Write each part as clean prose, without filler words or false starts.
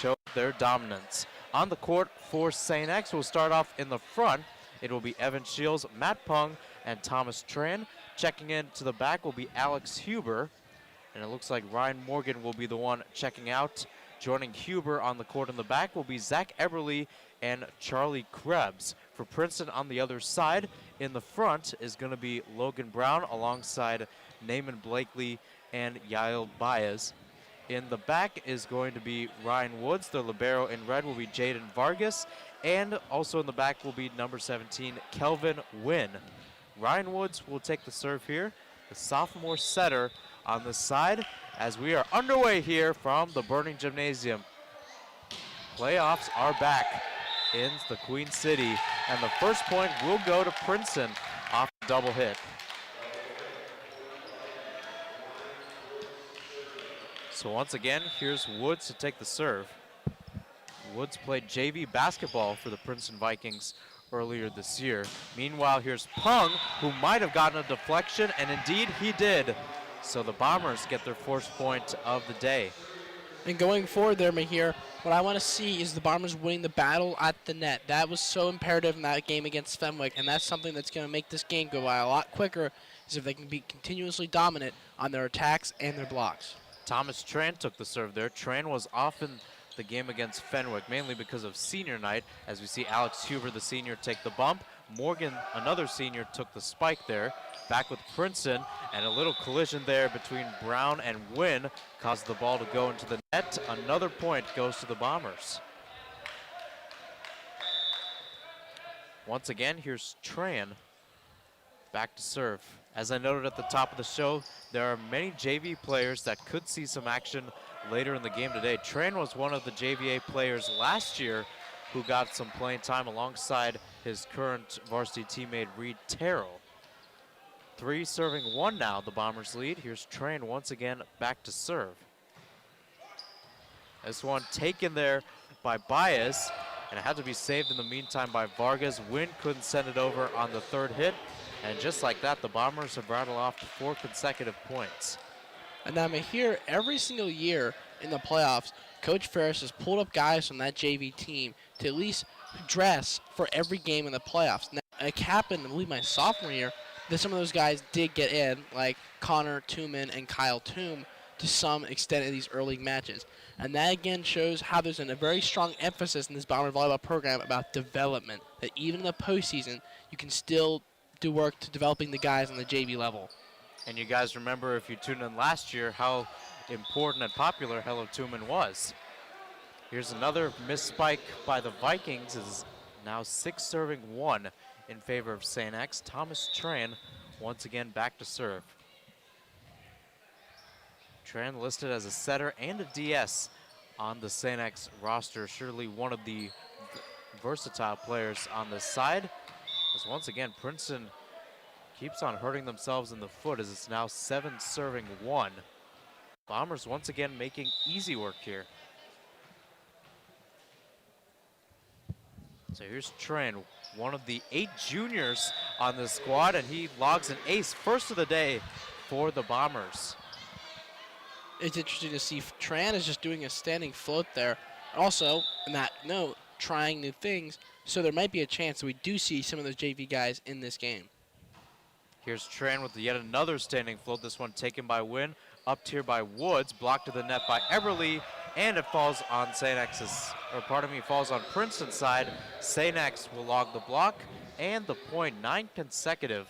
show their dominance. On the court for St. X, we'll start off in the front. It will be Evan Shields, Matt Pung, and Thomas Tran. Checking in to the back will be Alex Huber. And it looks like Ryan Morgan will be the one checking out. Joining Huber on the court in the back will be Zach Eberly and Charlie Krebs. For Princeton on the other side, in the front is going to be Logan Brown alongside Naaman Blakely and Yael Baez. In the back is going to be Ryan Woods. The libero in red will be Jaden Vargas. And also in the back will be number 17, Kelvin Wynn. Ryan Woods will take the serve here. The sophomore setter on the side as we are underway here from the Burning Gymnasium. Playoffs are back in the Queen City, and the first point will go to Princeton off a double hit. So once again, here's Woods to take the serve. Woods played JV basketball for the Princeton Vikings earlier this year. Meanwhile, here's Pung, who might have gotten a deflection, and indeed he did. So the Bombers get their first point of the day. And going forward there, Mahir, what I want to see is the Bombers winning the battle at the net. That was so imperative in that game against Fenwick, and that's something that's going to make this game go by a lot quicker, is if they can be continuously dominant on their attacks and their blocks. Thomas Tran took the serve there. Tran was often the game against Fenwick, mainly because of senior night, as we see Alex Huber, the senior, take the bump. Morgan, another senior, took the spike there. Back with Princeton, and a little collision there between Brown and Wynn caused the ball to go into the net. Another point goes to the Bombers. Once again, here's Tran back to serve. As I noted at the top of the show, there are many JV players that could see some action later in the game today. Tran was one of the JVA players last year who got some playing time alongside his current varsity teammate Reed Terrell. 3 serving 1 now, the Bombers lead. Here's Tran once again back to serve. This one taken there by Baez, and it had to be saved in the meantime by Vargas. Wynn couldn't send it over on the third hit, and just like that, the Bombers have rattled off 4 consecutive points. And now, Mahir, every single year in the playoffs, Coach Ferris has pulled up guys from that JV team to at least dress for every game in the playoffs. Now, it happened, I believe, my sophomore year, that some of those guys did get in, like Connor Tooman and Kyle Toom, to some extent in these early matches. And that again shows how there's a very strong emphasis in this Bomber volleyball program about development, that even in the postseason, you can still do work to developing the guys on the JV level. And you guys remember, if you tuned in last year, how important and popular Hello Tooman was. Here's another missed spike by the Vikings. Is now 6 serving 1 in favor of St. X. Thomas Tran once again back to serve. Tran listed as a setter and a DS on the St. X roster. Surely one of the versatile players on this side. As once again, Princeton keeps on hurting themselves in the foot as it's now 7 serving 1. Bombers once again making easy work here. So here's Tran, one of the 8 juniors on the squad, and he logs an ace, first of the day for the Bombers. It's interesting to see Tran is just doing a standing float there. Also, on that note, trying new things, so there might be a chance that we do see some of those JV guys in this game. Here's Tran with yet another standing float, this one taken by Wynn, up tier by Woods, blocked to the net by Eberly, and it falls on St. X's, or pardon me, falls on Princeton's side. St. X will log the block and the point. 9 consecutive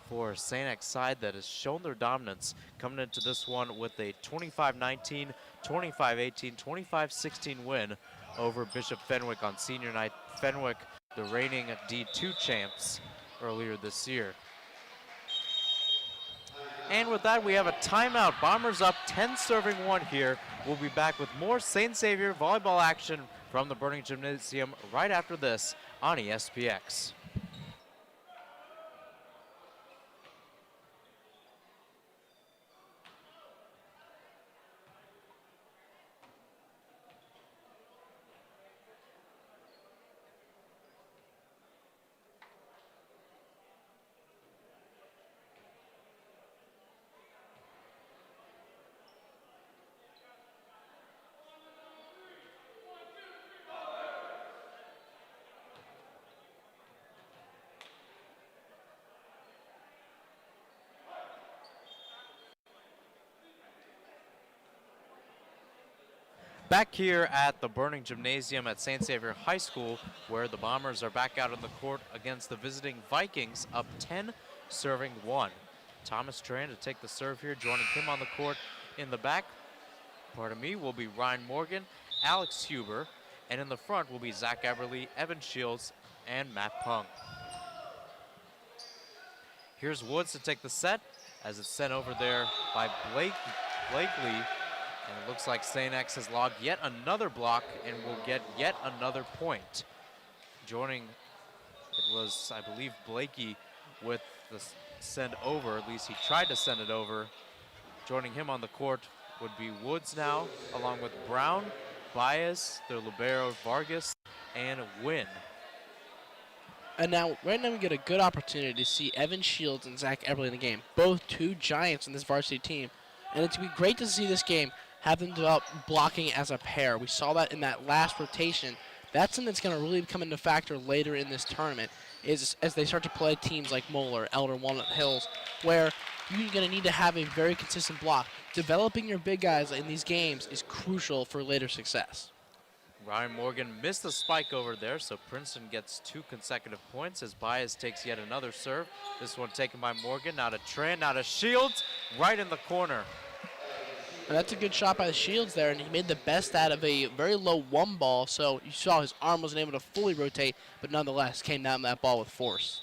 for St. X side that has shown their dominance coming into this one with a 25-19, 25-18, 25-16 win over Bishop Fenwick on senior night. Fenwick, the reigning D2 champs earlier this year. And with that, we have a timeout. Bombers up 10 serving 1 here. We'll be back with more St. Xavier volleyball action from the Burning Gymnasium right after this on ESPX. Back here at the Burning Gymnasium at St. Xavier High School, where the Bombers are back out on the court against the visiting Vikings, up 10, serving 1. Thomas Tran to take the serve here, joining him on the court in the back, will be Ryan Morgan, Alex Huber, and in the front will be Zach Eberly, Evan Shields, and Matt Pung. Here's Woods to take the set, as it's sent over there by Blakely. And it looks like St. X has logged yet another block and will get yet another point. Joining, it was, I believe, Blakey with the send over, at least he tried to send it over. Joining him on the court would be Woods now, along with Brown, Baez, their libero Vargas, and Wynn. And now, right now we get a good opportunity to see Evan Shields and Zach Eberly in the game, both two giants in this varsity team. And it's going to be great to see this game have them develop blocking as a pair. We saw that in that last rotation. That's something that's going to really come into factor later in this tournament, is as they start to play teams like Moeller, Elder, Walnut Hills, where you're going to need to have a very consistent block. Developing your big guys in these games is crucial for later success. Ryan Morgan missed the spike over there, so Princeton gets 2 consecutive points as Baez takes yet another serve. This one taken by Morgan, now to Tran, now to Shields, right in the corner. And that's a good shot by the Shields there, and he made the best out of a very low 1 ball, so you saw his arm wasn't able to fully rotate, but nonetheless came down that ball with force.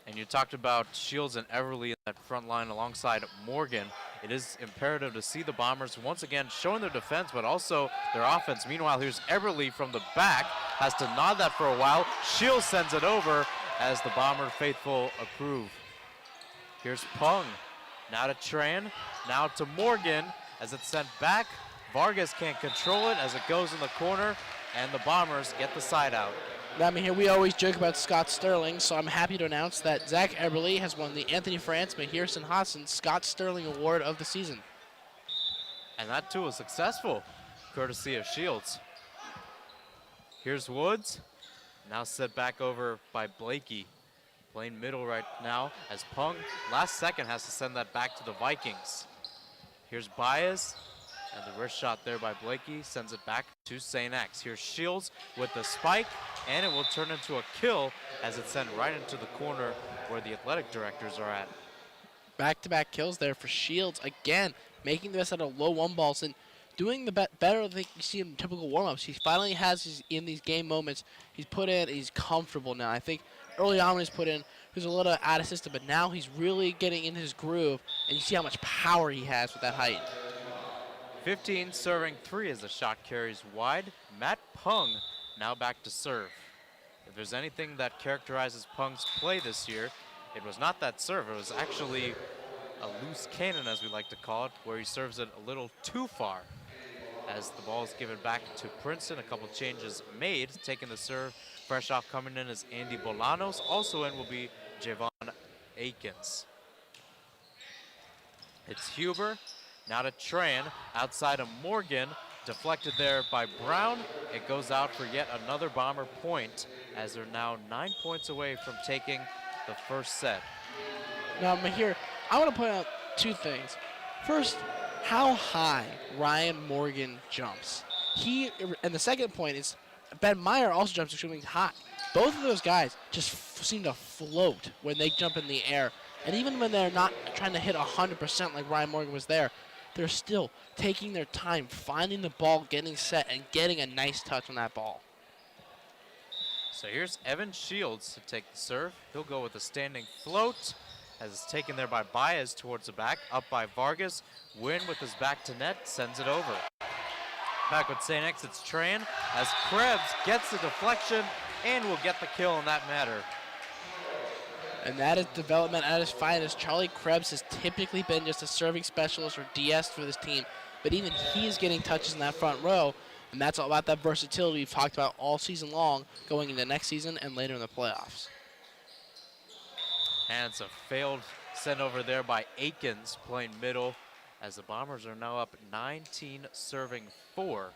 And you talked about Shields and Everly in that front line alongside Morgan. It is imperative to see the Bombers once again showing their defense, but also their offense. Meanwhile, here's Everly from the back, has to nod that for a while. Shields sends it over as the Bomber faithful approve. Here's Pung, now to Tran, now to Morgan. As it's sent back, Vargas can't control it as it goes in the corner, and the Bombers get the side out. Now, I mean, here we always joke about Scott Sterling, so I'm happy to announce that Zach Eberly has won the Anthony France Mahirson Hassan Scott Sterling Award of the season. And that too was successful, courtesy of Shields. Here's Woods, now set back over by Blakey. Playing middle right now as Pung, last second, has to send that back to the Vikings. Here's Baez, and the wrist shot there by Blakey sends it back to St. X. Here's Shields with the spike, and it will turn into a kill as it's sent right into the corner where the athletic directors are at. Back-to-back kills there for Shields, again, making the best out of low 1 balls and doing the better than you see in typical warm-ups. He finally has in these game moments, he's put in, he's comfortable now. I think early on when he's put in, he was a little out of system, but now he's really getting in his groove, and you see how much power he has with that height. 15 serving 3 as the shot carries wide. Matt Pung now back to serve. If there's anything that characterizes Pung's play this year, it was not that serve. It was actually a loose cannon, as we like to call it, where he serves it a little too far. As the ball is given back to Princeton, a couple changes made, taking the serve. Fresh off coming in is Andy Bolanos. Also in will be Javon Akins. It's Huber, now to Tran, outside of Morgan, deflected there by Brown. It goes out for yet another Bomber point, as they're now 9 points away from taking the first set. Now, Mahir, I want to point out 2 things. First, how high Ryan Morgan jumps. And the second point is Ben Meyer also jumps extremely high. Both of those guys just seem to float when they jump in the air. And even when they're not trying to hit 100% like Ryan Morgan was there, they're still taking their time, finding the ball, getting set, and getting a nice touch on that ball. So here's Evan Shields to take the serve. He'll go with a standing float, as it's taken there by Baez towards the back, up by Vargas. Wynn with his back to net, sends it over. Back with St. X, it's Tran, as Krebs gets the deflection and will get the kill in that matter. And that is development at its finest. Charlie Krebs has typically been just a serving specialist or DS for this team, but even he is getting touches in that front row, and that's all about that versatility we've talked about all season long, going into next season and later in the playoffs. And it's a failed send over there by Akins, playing middle, as the Bombers are now up 19 serving 4.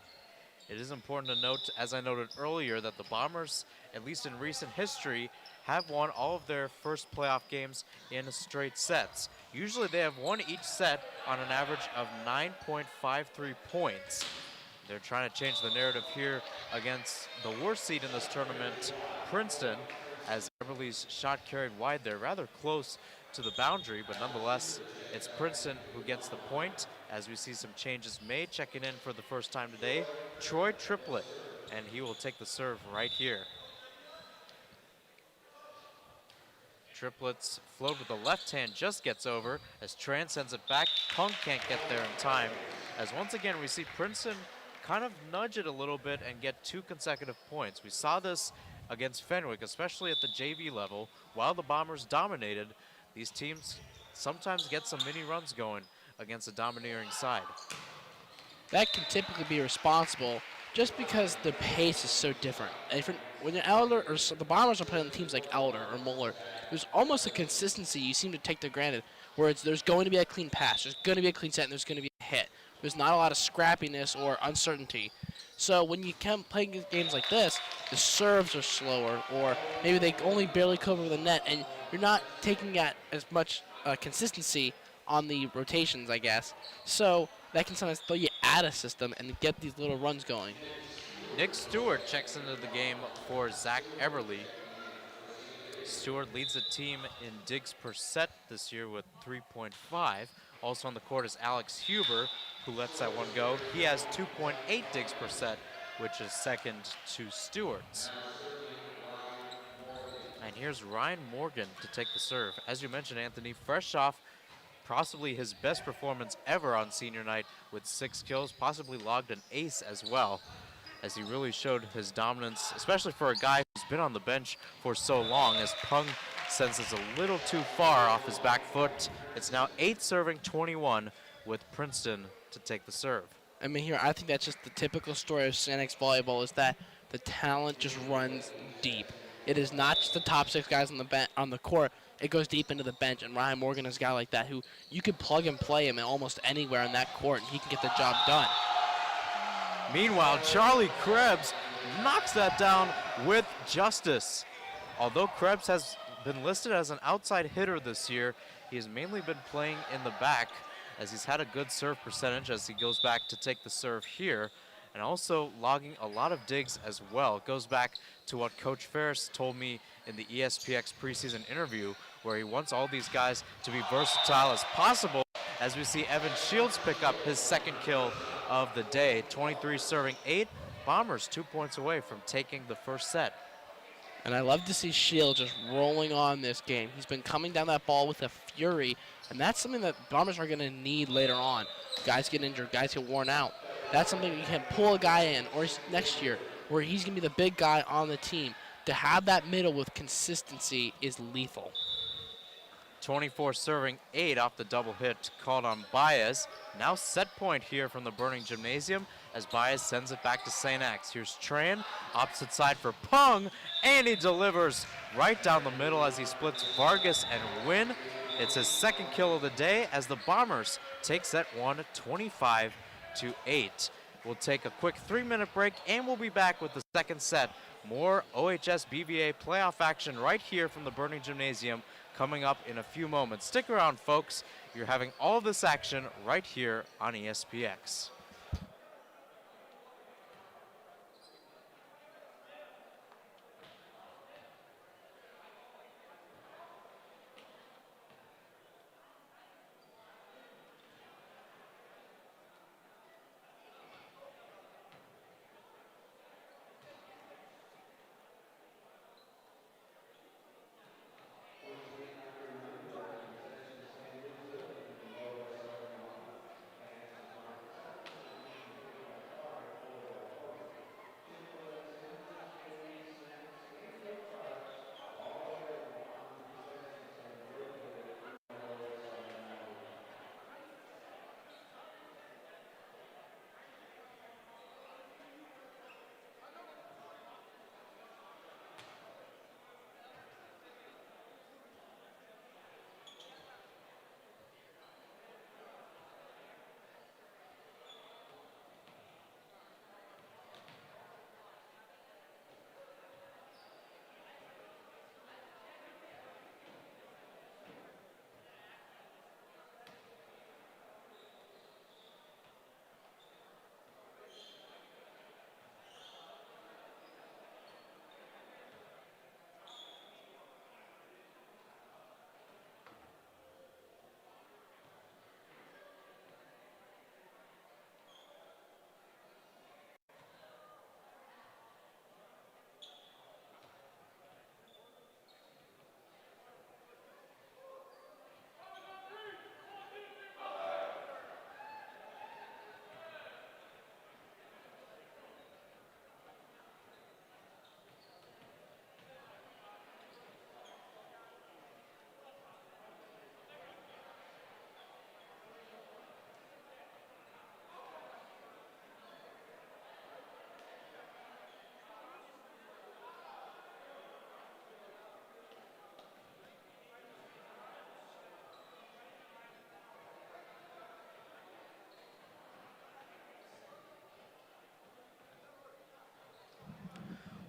It is important to note, as I noted earlier, that the Bombers, at least in recent history, have won all of their first playoff games in straight sets. Usually they have won each set on an average of 9.53 points. They're trying to change the narrative here against the worst seed in this tournament, Princeton, as Everly's shot carried wide there, rather close to the boundary, but nonetheless, it's Princeton who gets the point as we see some changes made. Checking in for the first time today, Troy Triplett, and he will take the serve right here. Triplett's float with the left hand just gets over as Tran sends it back. Punk can't get there in time, as once again we see Princeton kind of nudge it a little bit and get 2 consecutive points. We saw this against Fenwick, especially at the JV level. While the Bombers dominated, these teams sometimes get some mini runs going against a domineering side. That can typically be responsible just because the pace is so different. When you're Elder, or the Bombers are playing teams like Elder or Muller, there's almost a consistency you seem to take for granted, where there's going to be a clean pass, there's going to be a clean set, and there's going to be a hit. There's not a lot of scrappiness or uncertainty. So when you come playing games like this, the serves are slower, or maybe they only barely cover the net, and you're not taking at as much consistency on the rotations, I guess. So that can sometimes throw you out of system and get these little runs going. Nick Stewart checks into the game for Zach Everly. Stewart leads the team in digs per set this year with 3.5. Also on the court is Alex Huber, who lets that one go. He has 2.8 digs per set, which is second to Stewart's. And here's Ryan Morgan to take the serve. As you mentioned, Anthony, fresh off possibly his best performance ever on senior night with 6 kills, possibly logged an ace as well, as he really showed his dominance, especially for a guy who's been on the bench for so long, as Pung senses a little too far off his back foot. It's now 8 serving 21 with Princeton to take the serve. I mean, here, I think that's just the typical story of St. X volleyball, is that the talent just runs deep. It is not just the top 6 guys on the court. It goes deep into the bench, and Ryan Morgan is a guy like that who you could plug and play him almost anywhere in that court, and he can get the job done. Meanwhile, Charlie Krebs knocks that down with justice. Although Krebs has been listed as an outside hitter this year, he has mainly been playing in the back, as he's had a good serve percentage as he goes back to take the serve here, and also logging a lot of digs as well. It goes back to what Coach Ferris told me in the ESPX preseason interview, where he wants all these guys to be versatile as possible, as we see Evan Shields pick up his 2nd kill of the day. 23 serving 8. Bombers 2 points away from taking the first set. And I love to see Shields just rolling on this game. He's been coming down that ball with a fury, and that's something that Bombers are going to need later on. Guys get injured, guys get worn out. That's something you can pull a guy in, or next year, where he's going to be the big guy on the team. To have that middle with consistency is lethal. 24 serving 8 off the double hit called on Baez. Now set point here from the Burning Gymnasium as Baez sends it back to St. X. Here's Tran, opposite side for Pung, and he delivers right down the middle as he splits Vargas and Wynn. It's his 2nd kill of the day as the Bombers take set 1 25-8. We'll take a quick 3-minute break and we'll be back with the 2nd set. More OHS BVA playoff action right here from the Burning Gymnasium coming up in a few moments. Stick around, folks. You're having all of this action right here on ESPX.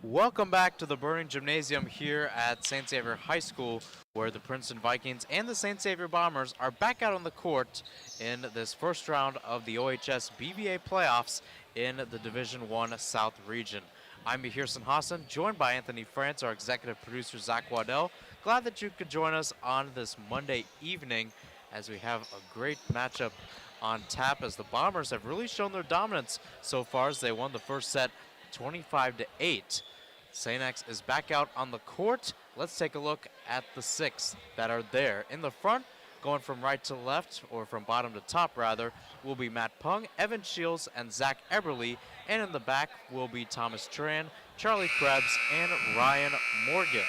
Welcome back to the Burning Gymnasium here at St. Xavier High School, where the Princeton Vikings and the St. Xavier Bombers are back out on the court in this first round of the OHS BVA playoffs in the Division I South region. I'm Mihirson Hassan, joined by Anthony France, our executive producer Zach Waddell. Glad that you could join us on this Monday evening as we have a great matchup on tap, as the Bombers have really shown their dominance so far as they won the first set 25-8. St. X is back out on the court. Let's take a look at the six that are there. In the front, going from right to left, or from bottom to top rather, will be Matt Pung, Evan Shields, and Zach Eberly. And in the back will be Thomas Tran, Charlie Krebs, and Ryan Morgan.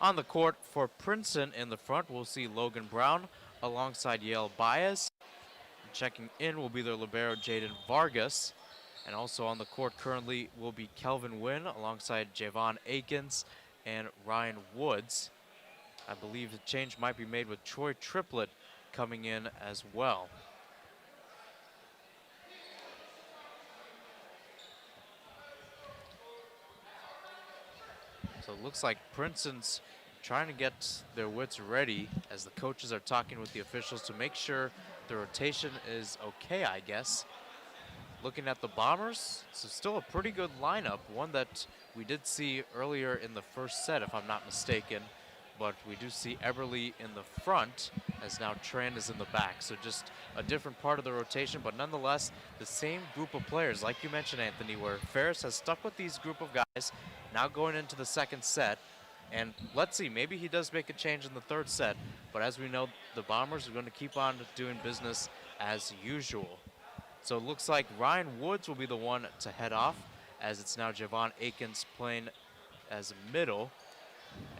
On the court for Princeton in the front, we'll see Logan Brown alongside Yale Baez. Checking in will be their libero Jaden Vargas. And also on the court currently will be Kelvin Wynn alongside Javon Akins and Ryan Woods. I believe the change might be made with Troy Triplett coming in as well. So it looks like Princeton's trying to get their wits ready as the coaches are talking with the officials to make sure the rotation is okay, I guess. Looking at the Bombers, so still a pretty good lineup, one that we did see earlier in the first set, if I'm not mistaken. But we do see Eberly in the front, as now Tran is in the back. So just a different part of the rotation, but nonetheless, the same group of players, like you mentioned, Anthony, where Ferris has stuck with these group of guys, now going into the second set. And let's see, maybe he does make a change in the third set, but as we know, the Bombers are going to keep on doing business as usual. So it looks like Ryan Woods will be the one to head off, as it's now Javon Akins playing as middle.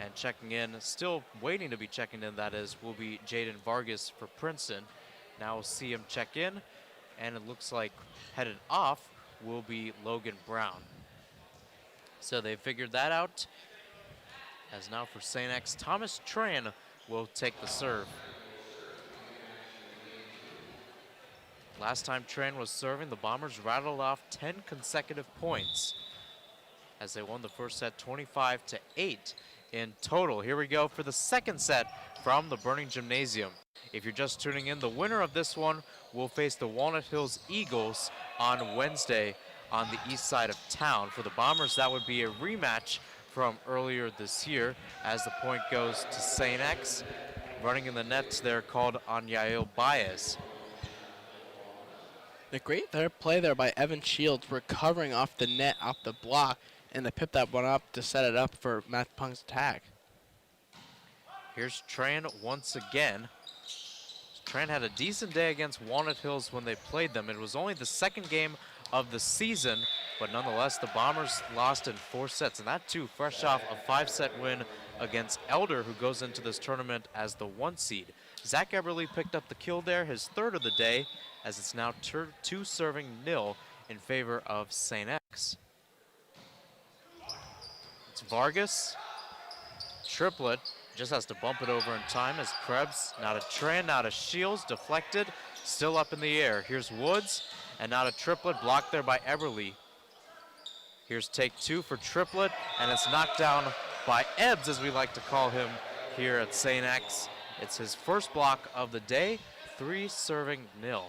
And checking in, still waiting to be checking in, that is, will be Jaden Vargas for Princeton. Now we'll see him check in, and it looks like headed off will be Logan Brown. So they figured that out. As now for St. X, Thomas Tran will take the serve. Last time Tran was serving, the Bombers rattled off 10 consecutive points as they won the first set 25-8 in total. Here we go for the second set from the Burning Gymnasium. If you're just tuning in, the winner of this one will face the Walnut Hills Eagles on Wednesday on the east side of town. For the Bombers, that would be a rematch from earlier this year, as the point goes to St. X. Running in the nets there called on Yael Baez. The great play there by Evan Shields, recovering off the net, off the block, and they pipped that one up to set it up for Matt Pung's attack. Here's Tran once again. Tran had a decent day against Walnut Hills when they played them. It was only the second game of the season, but nonetheless, the Bombers lost in 4 sets, and that too fresh off a 5-set win against Elder, who goes into this tournament as the 1 seed. Zach Eberly picked up the kill there, his third of the day, as it's now 2-0 in favor of St. X. It's Vargas. Triplett just has to bump it over in time as Krebs, now to Tran, now to Shields, deflected, still up in the air. Here's Woods, and now to Triplett, blocked there by Eberly. Here's take 2 for Triplett, and it's knocked down by Ebbs, as we like to call him here at St. X. It's his first block of the day, 3-0.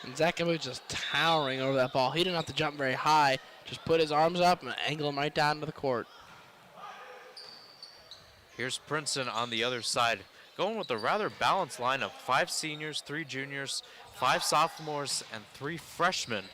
And Zach Eberly just towering over that ball. He didn't have to jump very high, just put his arms up and angle him right down to the court. Here's Princeton on the other side, going with a rather balanced lineup. 5 seniors, 3 juniors, 5 sophomores, and 3 freshmen.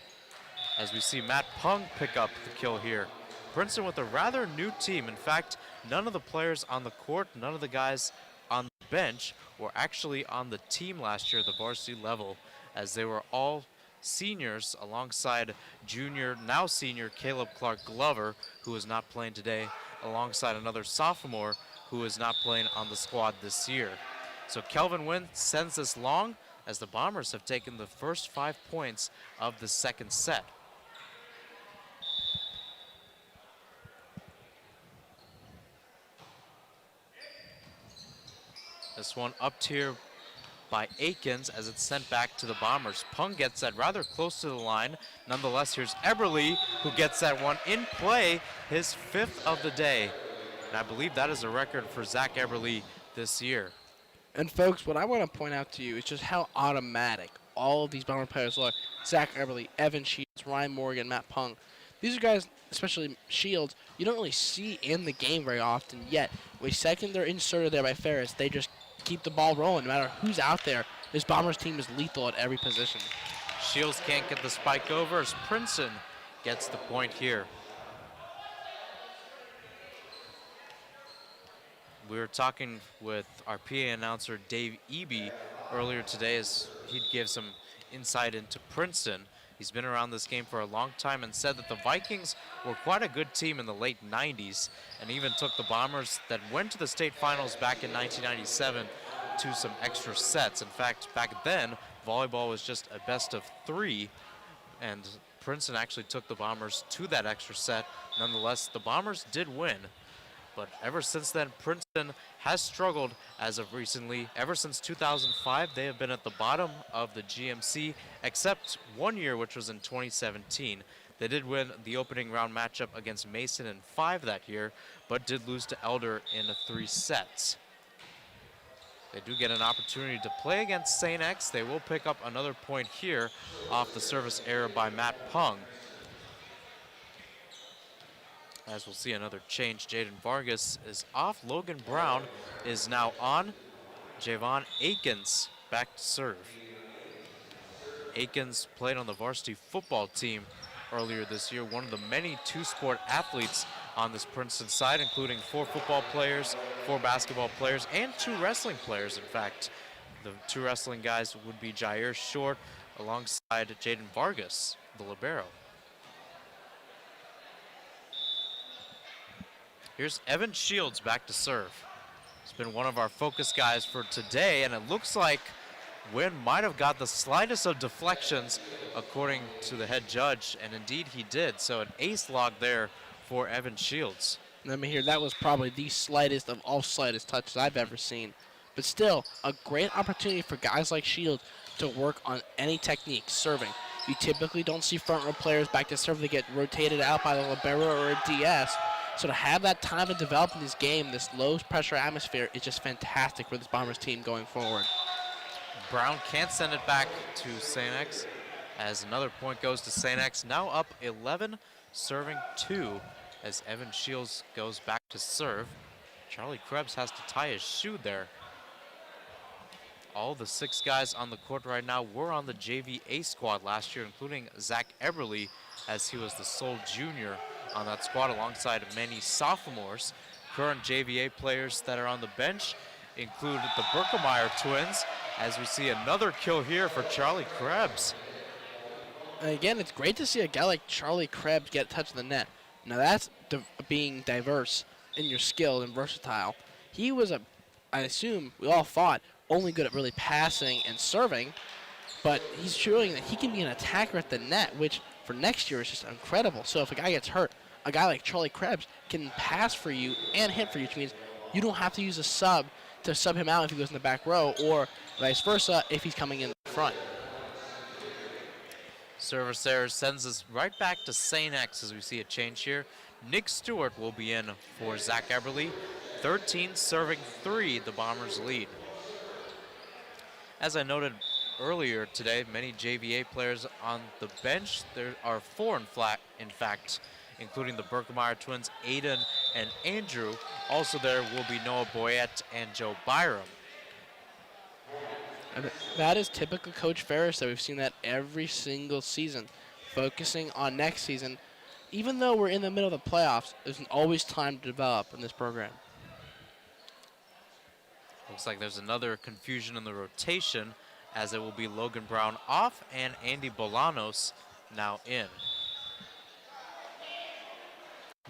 As we see Matt Pung pick up the kill here. Princeton with a rather new team. In fact, none of the players on the court, none of the guys on the bench were actually on the team last year at the varsity level, as they were all seniors alongside junior, now senior Caleb Clark Glover, who is not playing today, alongside another sophomore who is not playing on the squad this year. So Kelvin Wynn sends this long, as the Bombers have taken the first 5 points of the second set. This one up here by Akins as it's sent back to the Bombers. Pung gets that rather close to the line. Nonetheless, here's Eberle who gets that one in play, his 5th of the day. And I believe that is a record for Zach Eberle this year. And folks, what I want to point out to you is just how automatic all of these Bomber players look. Zach Eberle, Evan Shields, Ryan Morgan, Matt Pung. These are guys, especially Shields, you don't really see in the game very often, yet the second they're inserted there by Ferris, they just keep the ball rolling. No matter who's out there, this Bombers team is lethal at every position. Shields can't get the spike over as Princeton gets the point here. We were talking with our PA announcer Dave Eby earlier today as he'd give some insight into Princeton. He's been around this game for a long time and said that the Vikings were quite a good team in the late 90s and even took the Bombers that went to the state finals back in 1997 to some extra sets. In fact, back then, volleyball was just a best of 3, and Princeton actually took the Bombers to that extra set. Nonetheless, the Bombers did win. But ever since then, Princeton has struggled as of recently. Ever since 2005, they have been at the bottom of the GMC, except one year, which was in 2017. They did win the opening round matchup against Mason in 5 that year, but did lose to Elder in 3 sets. They do get an opportunity to play against St. X. They will pick up another point here off the service error by Matt Pung. As we'll see another change, Jaden Vargas is off. Logan Brown is now on. Javon Akins back to serve. Akins played on the varsity football team earlier this year, one of the many two-sport athletes on this Princeton side, including 4 football players, 4 basketball players, and 2 wrestling players, in fact. The 2 wrestling guys would be Jair Short alongside Jaden Vargas, the libero. Here's Evan Shields back to serve. He's been one of our focus guys for today, and it looks like Wynn might have got the slightest of deflections according to the head judge, and indeed he did. So an ace log there for Evan Shields. Let me hear, that was probably the slightest of all slightest touches I've ever seen. But still, a great opportunity for guys like Shields to work on any technique, serving. You typically don't see front row players back to serve. They get rotated out by the libero or a DS. So to have that time to develop in this game, this low pressure atmosphere, is just fantastic for this Bombers team going forward. Brown can't send it back to St. X as another point goes to St. X. Now up 11, serving 2 as Evan Shields goes back to serve. Charlie Krebs has to tie his shoe there. All the 6 guys on the court right now were on the JV-A squad last year, including Zach Eberle, as he was the sole junior on that squad alongside many sophomores. Current JVA players that are on the bench include the Berkemeyer twins, as we see another kill here for Charlie Krebs. And again, it's great to see a guy like Charlie Krebs get a touch of the net. Now that's being diverse in your skill and versatile. He was I assume we all thought, only good at really passing and serving, but he's showing that he can be an attacker at the net, which for next year is just incredible. So if a guy gets hurt, a guy like Charlie Krebs can pass for you and hit for you, which means you don't have to use a sub to sub him out if he goes in the back row, or vice versa if he's coming in the front. Service error sends us right back to St. X as we see a change here. Nick Stewart will be in for Zach Eberle. 13 serving 3, the Bombers lead. As I noted earlier today, many JVA players on the bench. There are 4 in fact, including the Berkemeyer twins, Aiden and Andrew. Also there will be Noah Boyette and Joe Byram. And that is typical Coach Ferris, that we've seen that every single season, focusing on next season. Even though we're in the middle of the playoffs, there's always time to develop in this program. Looks like there's another confusion in the rotation, as it will be Logan Brown off and Andy Bolanos now in.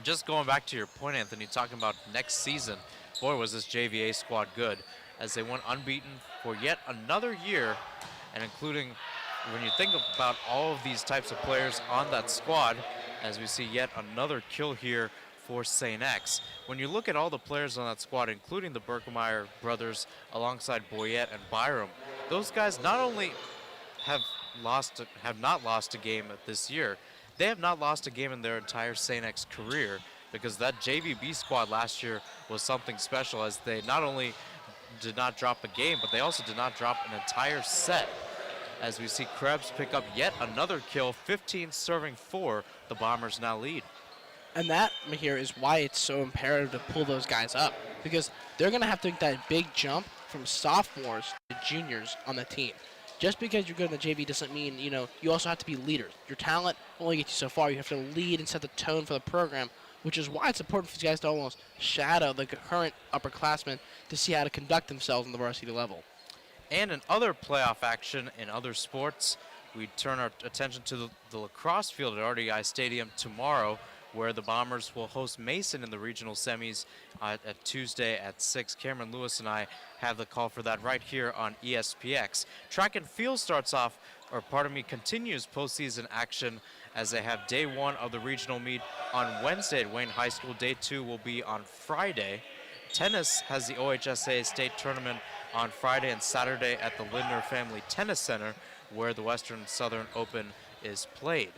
Just going back to your point, Anthony, talking about next season, boy, was this JVA squad good, as they went unbeaten for yet another year, and including, when you think about all of these types of players on that squad, as we see yet another kill here for St. X. When you look at all the players on that squad, including the Berkemeyer brothers alongside Boyette and Byram, those guys not only have have not lost a game this year, they have not lost a game in their entire St. X career, because that JVB squad last year was something special, as they not only did not drop a game, but they also did not drop an entire set. As we see Krebs pick up yet another kill, 15 serving 4, the Bombers now lead. And that here is why it's so imperative to pull those guys up, because they're going to have to make that big jump from sophomores to juniors on the team. Just because you're good in the JV doesn't mean, you also have to be leaders. Your talent only gets you so far. You have to lead and set the tone for the program, which is why it's important for these guys to almost shadow the current upperclassmen to see how to conduct themselves on the varsity level. And in other playoff action in other sports, we turn our attention to the lacrosse field at RDI Stadium tomorrow, where the Bombers will host Mason in the regional semis at Tuesday at 6. Cameron Lewis and I have the call for that right here on ESPX. Track and field continues postseason action, as they have day 1 of the regional meet on Wednesday at Wayne High School. Day 2 will be on Friday. Tennis has the OHSA state tournament on Friday and Saturday at the Lindner Family Tennis Center, where the Western Southern Open is played.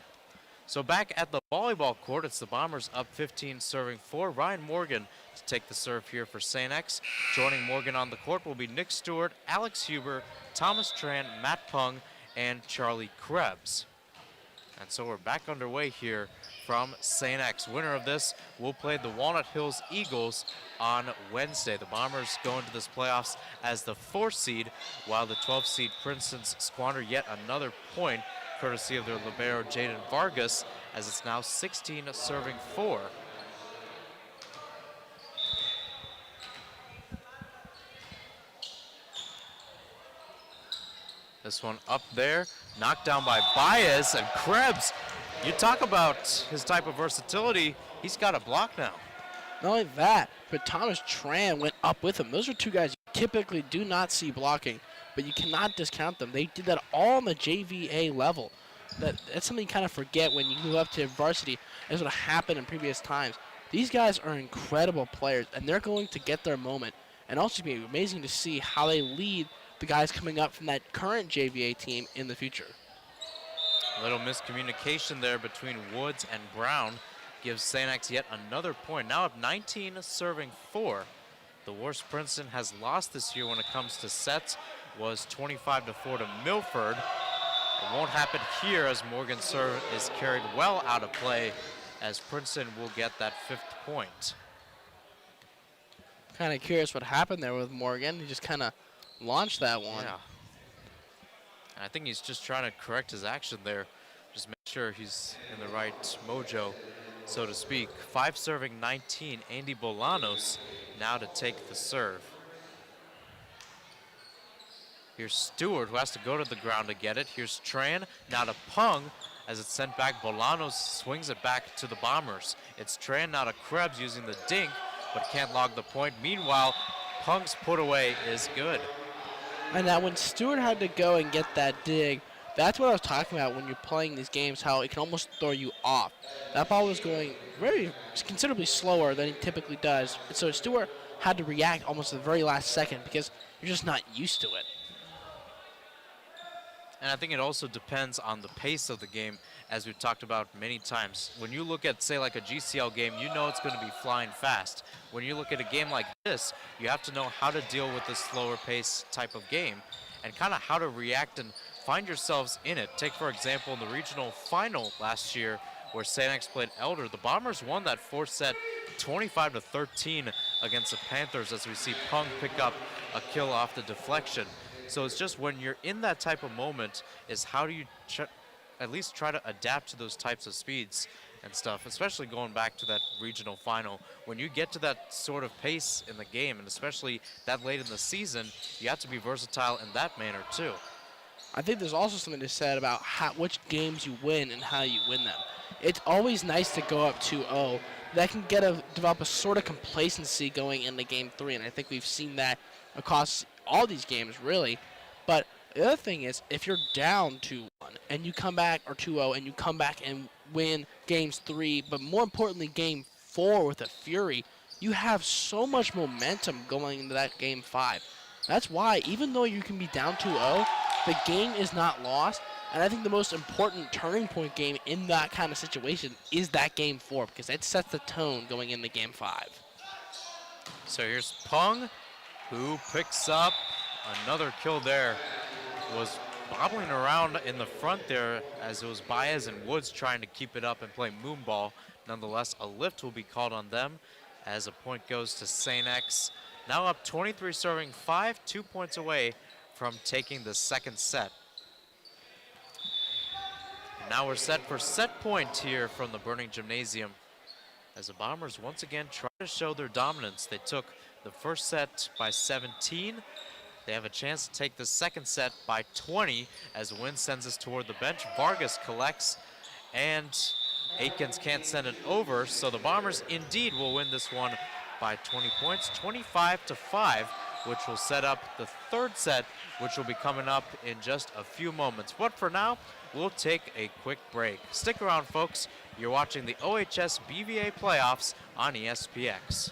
So back at the volleyball court, it's the Bombers up 15 serving 4. Ryan Morgan to take the serve here for St. X. Joining Morgan on the court will be Nick Stewart, Alex Huber, Thomas Tran, Matt Pung, and Charlie Krebs. And so we're back underway here from St. X. Winner of this will play the Walnut Hills Eagles on Wednesday. The Bombers go into this playoffs as the 4th seed, while the 12th seed Princeton squander yet another point, courtesy of their libero Jaden Vargas, as it's now 16 serving 4. This one up there, knocked down by Baez, and Krebs. You talk about his type of versatility, he's got a block now. Not only that, but Thomas Tran went up with him. Those are two guys you typically do not see blocking, but you cannot discount them. They did that all on the JVA level. That's something you kind of forget when you move up to varsity, as what happened in previous times. These guys are incredible players, and they're going to get their moment. And also, it's going to be amazing to see how they lead the guys coming up from that current JVA team in the future. A little miscommunication there between Woods and Brown gives St. X yet another point. Now up 19 serving 4. The worst Princeton has lost this year when it comes to sets was 25-4 to Milford. It won't happen here, as Morgan's serve is carried well out of play, as Princeton will get that 5th point. Kind of curious what happened there with Morgan. He just kind of launched that one. Yeah. And I think he's just trying to correct his action there. Just make sure he's in the right mojo, so to speak. 5 serving 19, Andy Bolanos now to take the serve. Here's Stewart, who has to go to the ground to get it. Here's Tran, now to Pung, as it's sent back. Bolanos swings it back to the Bombers. It's Tran now to Krebs using the dink, but can't log the point. Meanwhile, Pung's put away is good. And now when Stewart had to go and get that dig, that's what I was talking about when you're playing these games, how it can almost throw you off. That ball was going considerably slower than he typically does. And so Stewart had to react almost at the very last second, because you're just not used to it. And I think it also depends on the pace of the game, as we've talked about many times. When you look at, say, like a GCL game, you know it's going to be flying fast. When you look at a game like this, you have to know how to deal with this slower pace type of game and kind of how to react and find yourselves in it. Take, for example, in the regional final last year, where St. X played Elder, the Bombers won that 4th set 25-13 against the Panthers, as we see Pung pick up a kill off the deflection. So it's just when you're in that type of moment is how do you at least try to adapt to those types of speeds and stuff, especially going back to that regional final. When you get to that sort of pace in the game, and especially that late in the season, you have to be versatile in that manner too. I think there's also something to be said about which games you win and how you win them. It's always nice to go up 2-0. That can develop a sort of complacency going into Game 3, and I think we've seen that across all these games, really. But the other thing is, if you're down 2-1 and you come back, or 2-0, and you come back and win Games 3, but more importantly, Game 4 with a fury, you have so much momentum going into that Game 5. That's why, even though you can be down 2-0, the game is not lost. And I think the most important turning point game in that kind of situation is that game 4, because it sets the tone going into game 5. So here's Pung, who picks up another kill there. Was bobbling around in the front there as it was Baez and Woods trying to keep it up and play moonball. Nonetheless, a lift will be called on them as a point goes to St. X. Now up 23 serving 5, 2 points away from taking the second set. And now we're set for set point here from the Burning Gymnasium as the Bombers once again try to show their dominance. They took the first set by 17. They have a chance to take the second set by 20 as Wynn sends us toward the bench. Vargas collects, and Aikens can't send it over, so the Bombers indeed will win this one by 20 points, 25-5, which will set up the third set, which will be coming up in just a few moments. But for now, we'll take a quick break. Stick around, folks. You're watching the OHS BVA playoffs on ESPX.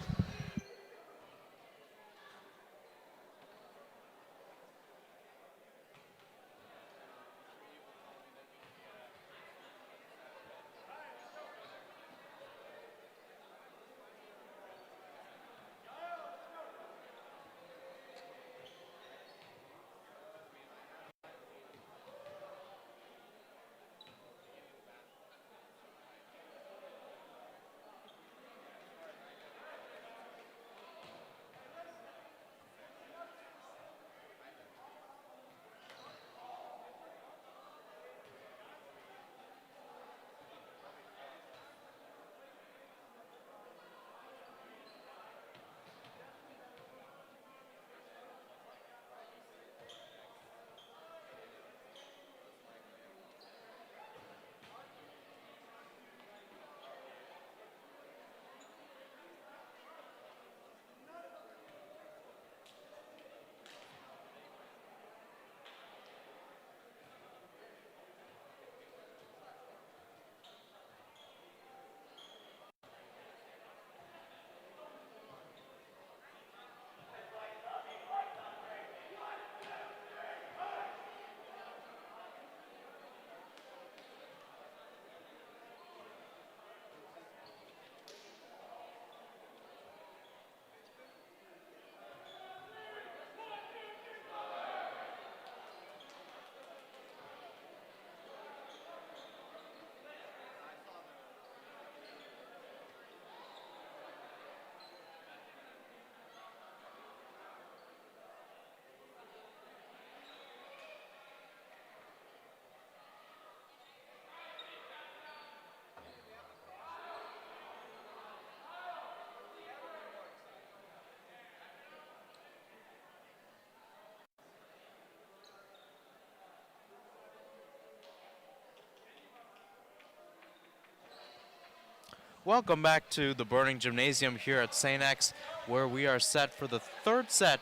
Welcome back to the Burning Gymnasium here at St. X, where we are set for the third set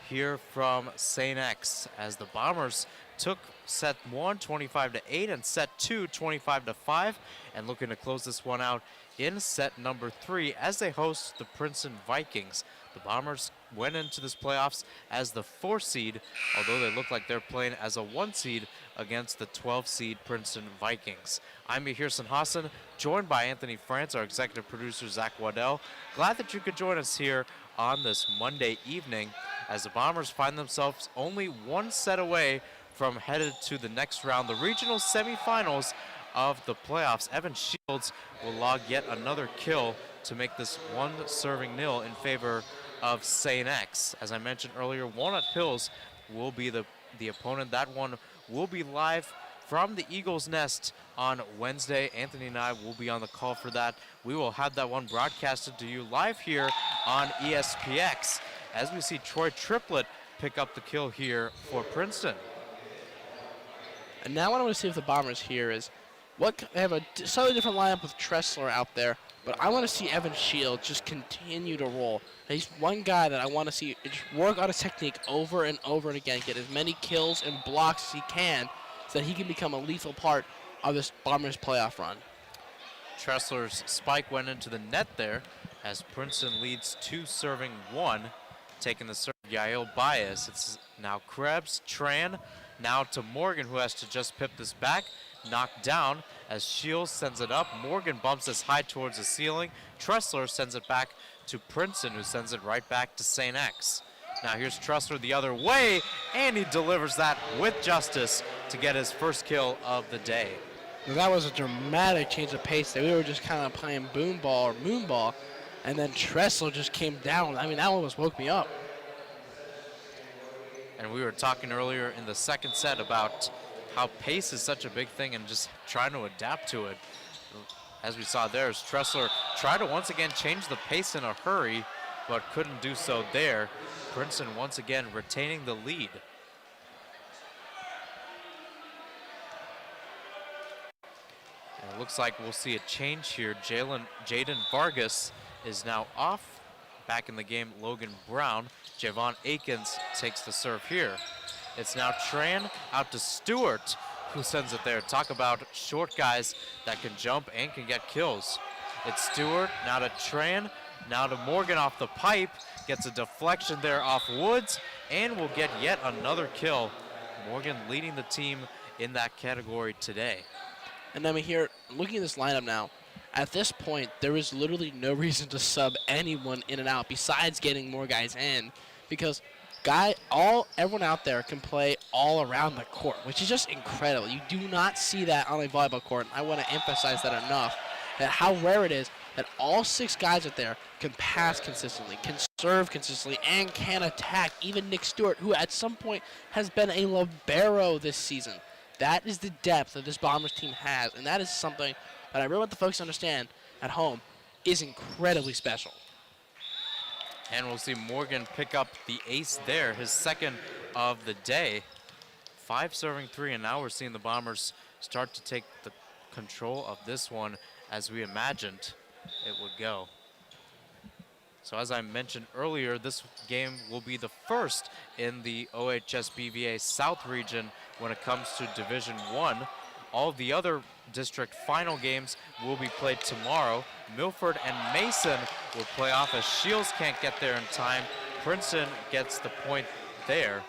here from St. X, as the Bombers took set 1 25-8 and set 2 25-5, and looking to close this one out in set number 3 as they host the Princeton Vikings. The Bombers went into this playoffs as the 4 seed, although they look like they're playing as a 1 seed against the 12 seed Princeton Vikings. I'm Yahir Hassan, joined by Anthony France, our executive producer Zach Waddell. Glad that you could join us here on this Monday evening as the Bombers find themselves only 1 set away from headed to the next round, the regional semifinals of the playoffs. Evan Shields will log yet another kill to make this 1-0 in favor of St. X. As I mentioned earlier, Walnut Hills will be the opponent. That one will be live from the Eagles Nest on Wednesday. Anthony and I will be on the call for that. We will have that one broadcasted to you live here on ESPX as we see Troy Triplett pick up the kill here for Princeton. And now what I want to see with the Bombers here is they have a slightly different lineup with Tressler out there, but I want to see Evan Shields just continue to roll. He's one guy that I want to see just work on his technique over and over and again, get as many kills and blocks as he can so that he can become a lethal part of this Bombers playoff run. Tressler's spike went into the net there as Princeton leads 2-1, taking the serve Yael Baez. It's now Krebs, Tran, now to Morgan, who has to just pip this back. Knocked down as Shields sends it up. Morgan bumps this high towards the ceiling. Tressler sends it back to Princeton, who sends it right back to St. X. Now here's Tressler the other way, and he delivers that with justice to get his first kill of the day. Now, that was a dramatic change of pace there. We were just kind of playing boom ball or moon ball, and then Tressler just came down. I mean, that almost woke me up. And we were talking earlier in the second set about how pace is such a big thing and just trying to adapt to it. As we saw there, as Tressler tried to once again change the pace in a hurry, but couldn't do so there. Princeton once again retaining the lead. And it looks like we'll see a change here. Jaden Vargas is now off. Back in the game, Logan Brown. Javon Akins takes the serve here. It's now Tran out to Stewart, who sends it there. Talk about short guys that can jump and can get kills. It's Stewart, now to Tran, now to Morgan off the pipe. Gets a deflection there off Woods, and will get yet another kill. Morgan leading the team in that category today. And then we hear, looking at this lineup now, at this point, there is literally no reason to sub anyone in and out besides getting more guys in, because everyone out there can play all around the court, which is just incredible. You do not see that on a volleyball court, and I want to emphasize that enough, that how rare it is that all 6 guys out there can pass consistently, can serve consistently, and can attack. Even Nick Stewart, who at some point has been a libero this season. That is the depth that this Bombers team has, and that is something that I really want the folks to understand at home is incredibly special. And we'll see Morgan pick up the ace there, his second of the day. 5 serving 3, and now we're seeing the Bombers start to take the control of this one as we imagined it would go. So as I mentioned earlier, this game will be the first in the OHSBVA South region when it comes to Division I. All the other district final games will be played tomorrow. Milford and Mason will play off as Shields can't get there in time. Princeton gets the point there.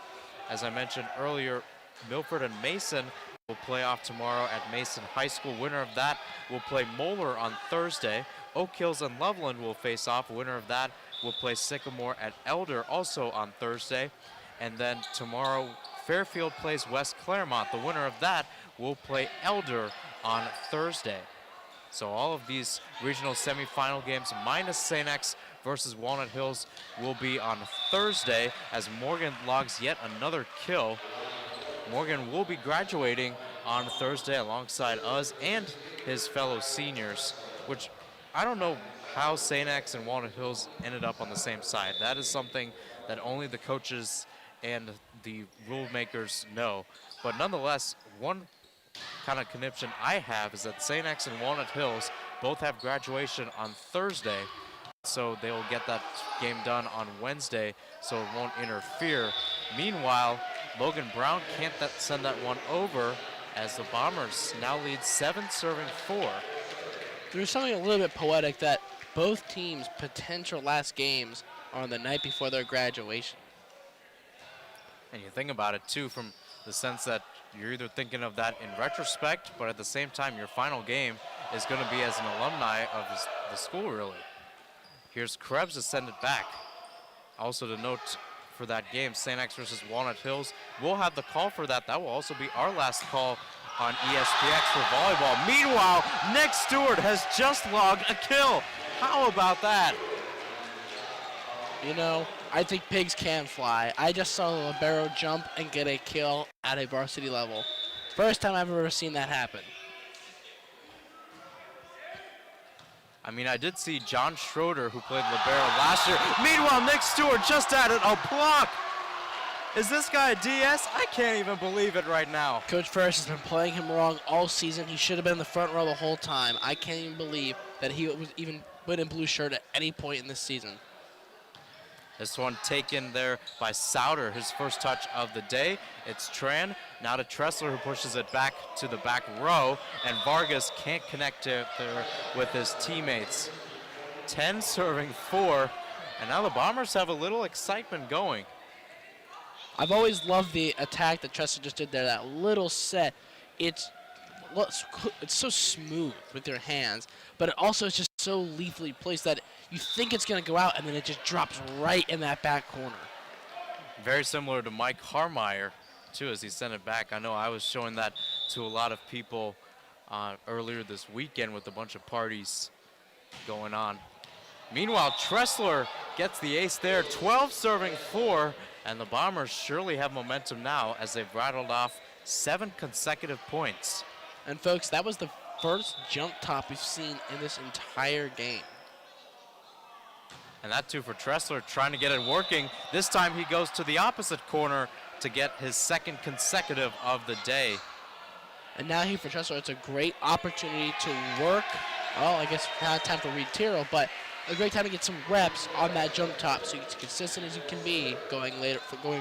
As I mentioned earlier, Milford and Mason will play off tomorrow at Mason High School. Winner of that will play Moeller on Thursday. Oak Hills and Loveland will face off. Winner of that will play Sycamore at Elder also on Thursday. And then tomorrow, Fairfield plays West Claremont. The winner of that will play Elder on Thursday. So all of these regional semifinal games minus St. X versus Walnut Hills will be on Thursday as Morgan logs yet another kill. Morgan will be graduating on Thursday alongside us and his fellow seniors, which I don't know how St. X and Walnut Hills ended up on the same side. That is something that only the coaches and the rule makers know. But nonetheless, one kind of conniption I have is that St. X and Walnut Hills both have graduation on Thursday, so they will get that game done on Wednesday, so it won't interfere. Meanwhile, Logan Brown can't send that one over as the Bombers now lead 7 serving 4. There's something a little bit poetic that both teams' potential last games are on the night before their graduation. And you think about it too from the sense that you're either thinking of that in retrospect, but at the same time your final game is going to be as an alumni of the school, really. Here's Krebs to send it back. Also to note for that game, St. X versus Walnut Hills, we'll have the call for that. That will also be our last call on ESPX for volleyball. Meanwhile, Nick Stewart has just logged a kill. How about that? You know, I think pigs can fly. I just saw a libero jump and get a kill at a varsity level. First time I've ever seen that happen. I mean, I did see John Schroeder, who played libero last year. Meanwhile, Nick Stewart just added a block. Is this guy a DS? I can't even believe it right now. Coach Ferris has been playing him wrong all season. He should have been in the front row the whole time. I can't even believe that he was even put in blue shirt at any point in this season. This one taken there by Souter, his first touch of the day. It's Tran, now to Tressler, who pushes it back to the back row, and Vargas can't connect there with his teammates. 10 serving 4, and now the Bombers have a little excitement going. I've always loved the attack that Tressler just did there. That little set, it's it's so smooth with your hands, but it also is just so lethally placed that you think it's going to go out, and then it just drops right in that back corner. Very similar to Mike Harmeyer, too, as he sent it back. I know I was showing that to a lot of people earlier this weekend with a bunch of parties going on. Meanwhile, Tressler gets the ace there, 12 serving 4, and the Bombers surely have momentum now as they've rattled off 7 consecutive points. And folks, that was the first jump top we've seen in this entire game. And that too for Tressler, trying to get it working. This time he goes to the opposite corner to get his second consecutive of the day. And now here for Tressler, it's a great opportunity to work. Well, I guess not time for Reed Tyrrell, but a great time to get some reps on that jump top so it's consistent as you can be going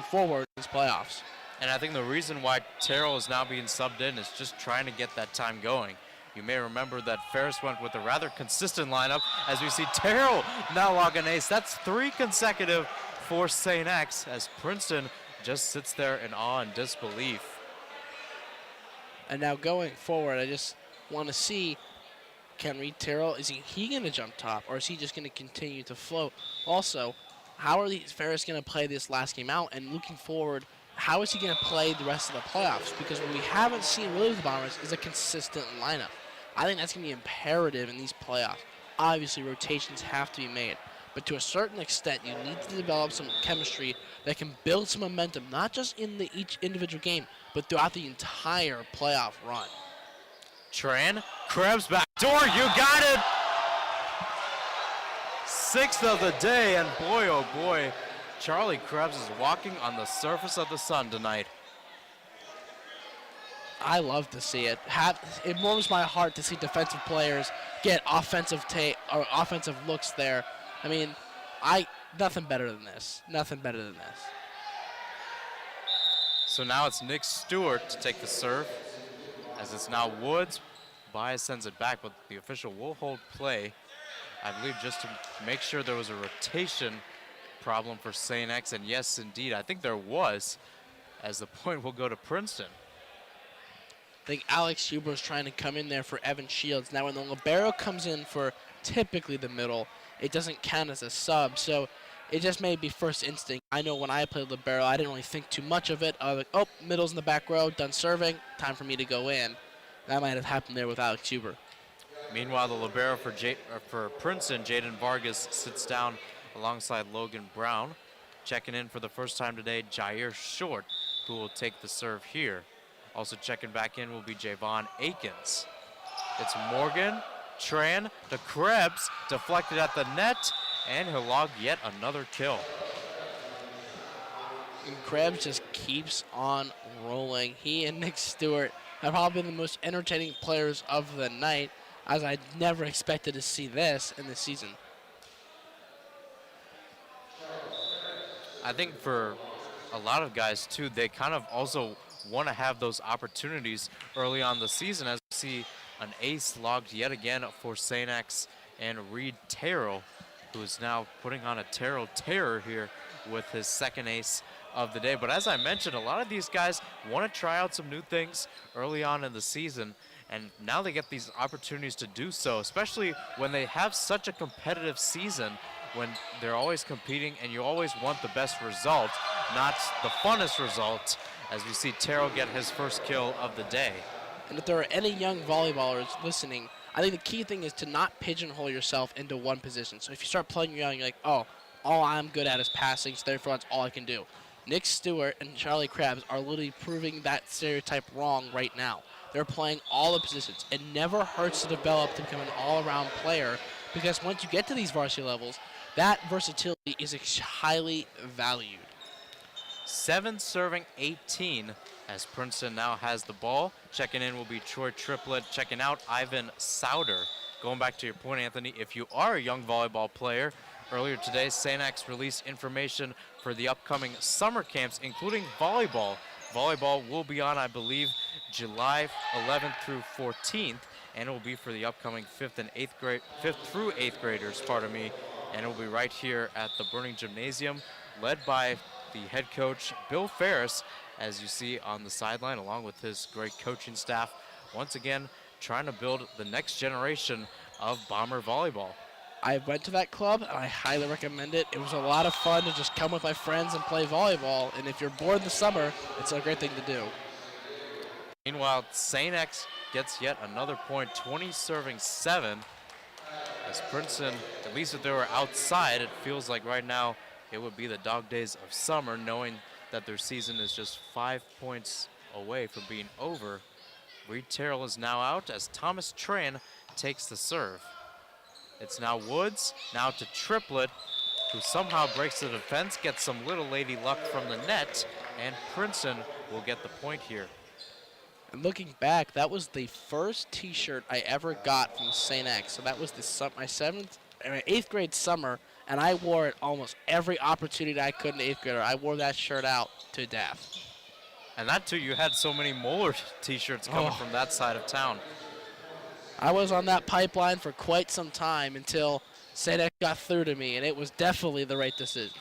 forward in these playoffs. And I think the reason why Terrell is now being subbed in is just trying to get that time going. You may remember that Ferris went with a rather consistent lineup as we see Terrell now log an ace. That's 3 consecutive for St. X as Princeton just sits there in awe and disbelief. And now going forward, I just want to see, can Reed Tyrrell, is he going to jump top, or is he just going to continue to float? Also, how are these Ferris going to play this last game out? And looking forward, how is he going to play the rest of the playoffs? Because what we haven't seen really with the Bombers is a consistent lineup. I think that's going to be imperative in these playoffs. Obviously, rotations have to be made. But to a certain extent, you need to develop some chemistry that can build some momentum, not just in each individual game, but throughout the entire playoff run. Tran, Krebs back door, you got it! 6th of the day, and boy, oh boy, Charlie Krebs is walking on the surface of the sun tonight. I love to see it. It warms my heart to see defensive players get offensive looks there. I mean, nothing better than this. Nothing better than this. So now it's Nick Stewart to take the serve, as it's now Woods. Bias sends it back, but the official will hold play, I believe, just to make sure there was a rotation problem for St. X, and yes, indeed, I think there was, as the point will go to Princeton. I think Alex Huber is trying to come in there for Evan Shields. Now, when the libero comes in for typically the middle, it doesn't count as a sub, so it just may be first instinct. I know when I played libero, I didn't really think too much of it. I was like, oh, middle's in the back row, done serving, time for me to go in. That might have happened there with Alex Huber. Meanwhile, the libero for Princeton, Jaden Vargas, sits down alongside Logan Brown. Checking in for the first time today, Jair Short, who will take the serve here. Also checking back in will be Javon Akins. It's Morgan, Tran to Krebs, deflected at the net, and he'll log yet another kill. And Krebs just keeps on rolling. He and Nick Stewart have probably been the most entertaining players of the night, as I never expected to see this in the season. I think for a lot of guys, too, they kind of also want to have those opportunities early on the season, as we see an ace logged yet again for St. X and Reed Terrell, who is now putting on a Terrell terror here with his second ace of the day. But as I mentioned, a lot of these guys want to try out some new things early on in the season, and now they get these opportunities to do so, especially when they have such a competitive season, when they're always competing and you always want the best result, not the funnest result, as we see Terrell get his first kill of the day. And if there are any young volleyballers listening, I think the key thing is to not pigeonhole yourself into one position. So if you start playing young, you're like, oh, all I'm good at is passing, so therefore that's all I can do. Nick Stewart and Charlie Krebs are literally proving that stereotype wrong right now. They're playing all the positions. It never hurts to develop to become an all-around player, because once you get to these varsity levels, that versatility is highly valued. 7 serving 18 as Princeton now has the ball. Checking in will be Troy Triplett. Checking out Ivan Souder. Going back to your point, Anthony, if you are a young volleyball player, earlier today, St. X released information for the upcoming summer camps, including volleyball. Volleyball will be on, I believe, July 11th through 14th, and it will be for the upcoming 5th through 8th graders, and it will be right here at the Burning Gymnasium, led by the head coach, Bill Ferris, as you see on the sideline, along with his great coaching staff, once again trying to build the next generation of Bomber volleyball. I went to that club, and I highly recommend it. It was a lot of fun to just come with my friends and play volleyball, and if you're bored in the summer, it's a great thing to do. Meanwhile, St. X gets yet another point, 20 serving 7. As Princeton, at least if they were outside, it feels like right now it would be the dog days of summer, knowing that their season is just 5 points away from being over. Reed Terrell is now out as Thomas Tran takes the serve. It's now Woods, now to Triplet, who somehow breaks the defense, gets some little lady luck from the net, and Princeton will get the point here. And looking back, that was the first T-shirt I ever got from St. X. So that was my 8th grade summer, and I wore it almost every opportunity I could in 8th grade. I wore that shirt out to death. And that too, you had so many Moeller T-shirts coming from that side of town. I was on that pipeline for quite some time until St. X got through to me, and it was definitely the right decision.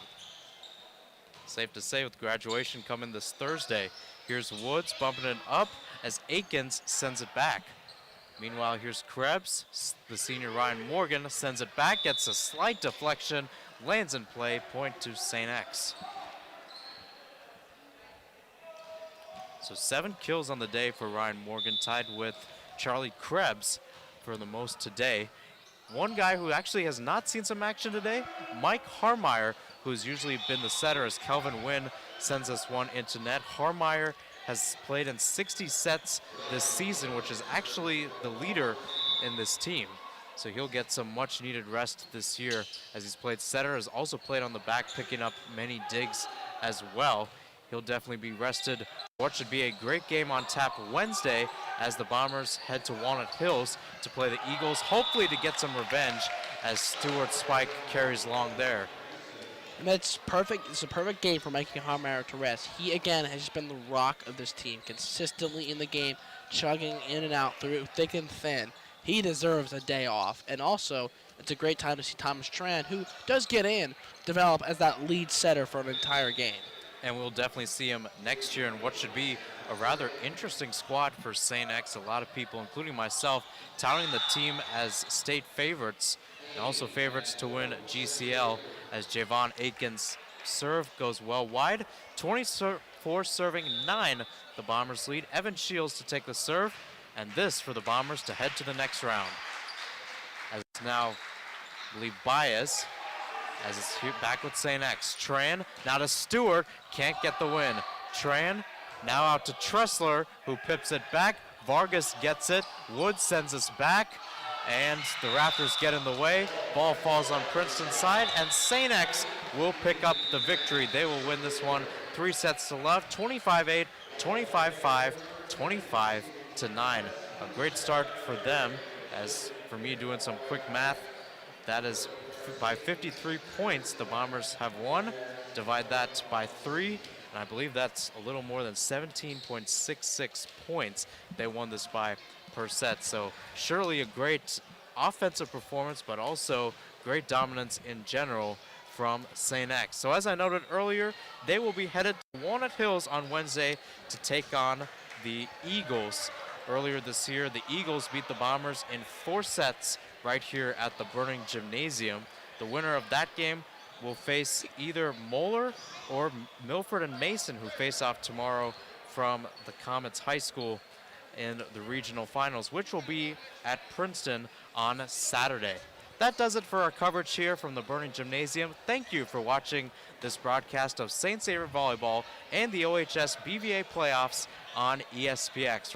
Safe to say with graduation coming this Thursday. Here's Woods bumping it up as Aikens sends it back. Meanwhile, here's Krebs. The senior Ryan Morgan sends it back, gets a slight deflection, lands in play, point to St. X. So 7 kills on the day for Ryan Morgan, tied with Charlie Krebs for the most today. One guy who actually has not seen some action today, Mike Harmeyer, who's usually been the setter as Kelvin Wynn sends us one into net. Harmeyer has played in 60 sets this season, which is actually the leader in this team. So he'll get some much needed rest this year as he's played setter, has also played on the back, picking up many digs as well. He'll definitely be rested. What should be a great game on tap Wednesday as the Bombers head to Walnut Hills to play the Eagles, hopefully to get some revenge as Stuart Spike carries along there. And that's perfect. It's a perfect game for Mikey Harmeyer to rest. He, again, has just been the rock of this team, consistently in the game, chugging in and out through thick and thin. He deserves a day off. And also, it's a great time to see Thomas Tran, who does get in, develop as that lead setter for an entire game. And we'll definitely see him next year in what should be a rather interesting squad for St. X. A lot of people, including myself, touting the team as state favorites and also favorites to win GCL as Javon Aikens' serve goes well wide. 24 serving 9, the Bombers lead. Evan Shields to take the serve, and this for the Bombers to head to the next round. As it's now, I believe, Baez, as it's back with St. X. Tran, now to Stewart, can't get the win. Tran, now out to Tressler, who pips it back. Vargas gets it. Woods sends us back, and the Raptors get in the way. Ball falls on Princeton's side, and St. X will pick up the victory. They will win this one 3 sets to love, 25-8, 25-5, 25-9. A great start for them, as for me doing some quick math, that is by 53 points, the Bombers have won. Divide that by 3, and I believe that's a little more than 17.66 points they won this by per set. So surely a great offensive performance, but also great dominance in general from St. X. So as I noted earlier, they will be headed to Walnut Hills on Wednesday to take on the Eagles. Earlier this year, the Eagles beat the Bombers in 4 sets right here at the Burning Gymnasium. The winner of that game will face either Moeller or Milford and Mason, who face off tomorrow from the Comets High School in the regional finals, which will be at Princeton on Saturday. That does it for our coverage here from the Burning Gymnasium. Thank you for watching this broadcast of St. Xavier Volleyball and the OHS BVA playoffs on ESPX. From